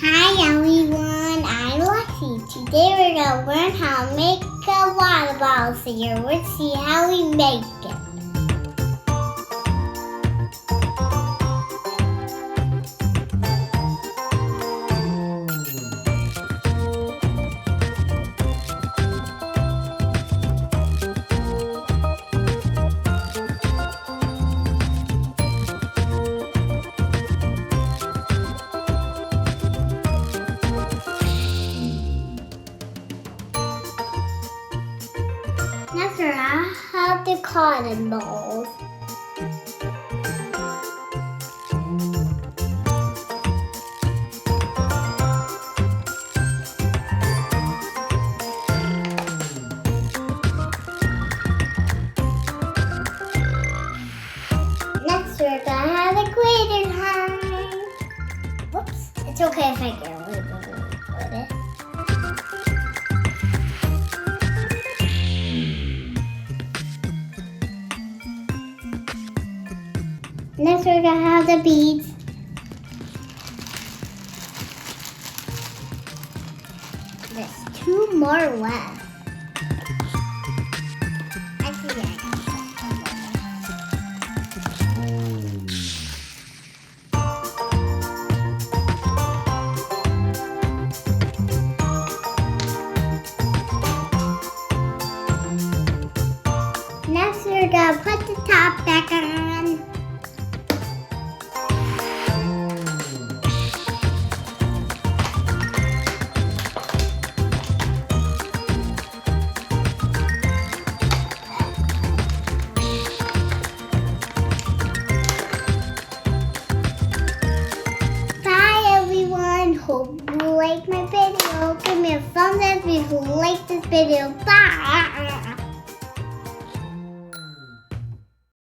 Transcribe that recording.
Hi everyone, I'm Lexi. Today we're going to learn how to make a water bottle figure. Let's see how we make it. Next, I have the cotton balls. Next, we're gonna have the glitter time. Whoops, it's okay if I get a little bit with it. Next, we're gonna have the beads. There's 2 more left. Actually, I got Next, we're gonna put the top back on. Hope you like my video. Give me a thumbs up if you like this video. Bye!